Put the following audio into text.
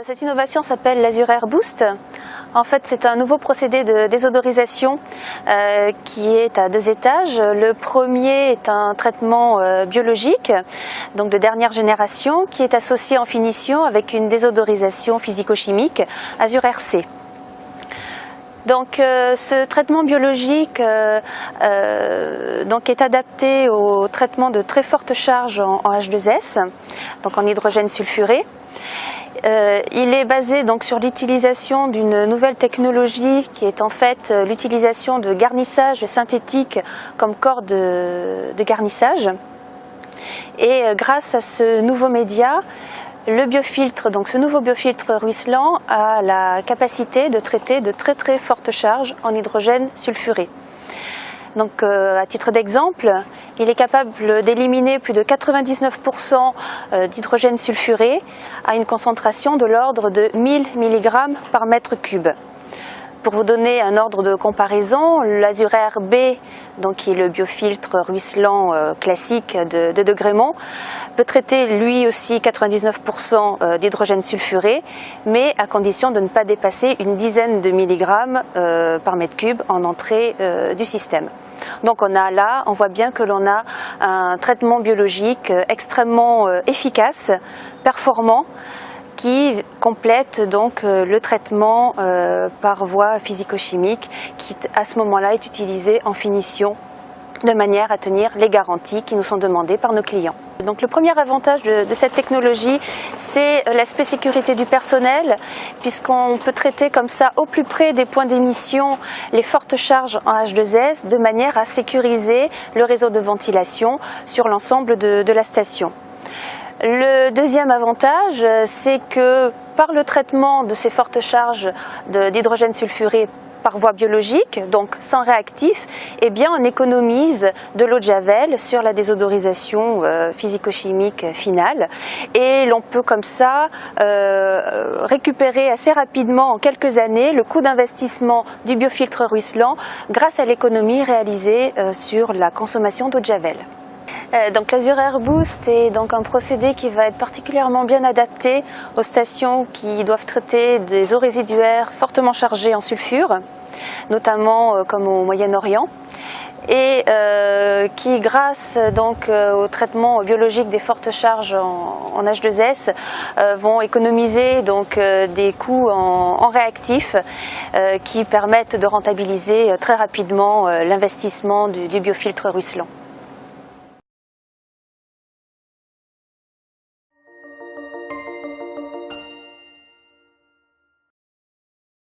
Cette innovation s'appelle l'Azure Air Boost. En fait, c'est un nouveau procédé de désodorisation qui est à 2 étages. Le premier est un traitement biologique, donc de dernière génération, qui est associé en finition avec une désodorisation physico-chimique Azure RC. Donc ce traitement biologique donc est adapté au traitement de très fortes charges en H2S, donc en hydrogène sulfuré. Il est basé donc sur l'utilisation d'une nouvelle technologie qui est en fait l'utilisation de garnissage synthétique comme corps de garnissage. Et grâce à ce nouveau média, le biofiltre, donc ce nouveau biofiltre ruisselant, a la capacité de traiter de très fortes charges en hydrogène sulfuré. Donc à titre d'exemple, il est capable d'éliminer plus de 99% d'hydrogène sulfuré à une concentration de l'ordre de 1000 mg par mètre cube. Pour vous donner un ordre de comparaison, l'Azure Air B, donc qui est le biofiltre ruisselant classique de Degremont, peut traiter lui aussi 99% d'hydrogène sulfuré, mais à condition de ne pas dépasser une dizaine de milligrammes par mètre cube en entrée du système. Donc on voit bien que l'on a un traitement biologique extrêmement efficace, performant, qui complète donc le traitement par voie physico-chimique qui à ce moment-là est utilisé en finition de manière à tenir les garanties qui nous sont demandées par nos clients. Donc le premier avantage de cette technologie, c'est l'aspect sécurité du personnel, puisqu'on peut traiter comme ça au plus près des points d'émission les fortes charges en H2S de manière à sécuriser le réseau de ventilation sur l'ensemble de la station. Le deuxième avantage, c'est que par le traitement de ces fortes charges d'hydrogène sulfuré par voie biologique, donc sans réactif, eh bien on économise de l'eau de javel sur la désodorisation physico-chimique finale et l'on peut comme ça récupérer assez rapidement en quelques années le coût d'investissement du biofiltre ruisselant grâce à l'économie réalisée sur la consommation d'eau de javel. Donc l'Azure Air Boost est donc un procédé qui va être particulièrement bien adapté aux stations qui doivent traiter des eaux résiduaires fortement chargées en sulfure, notamment comme au Moyen-Orient, et qui, grâce donc au traitement biologique des fortes charges en H2S, vont économiser donc des coûts en réactifs qui permettent de rentabiliser très rapidement l'investissement du biofiltre ruisselant.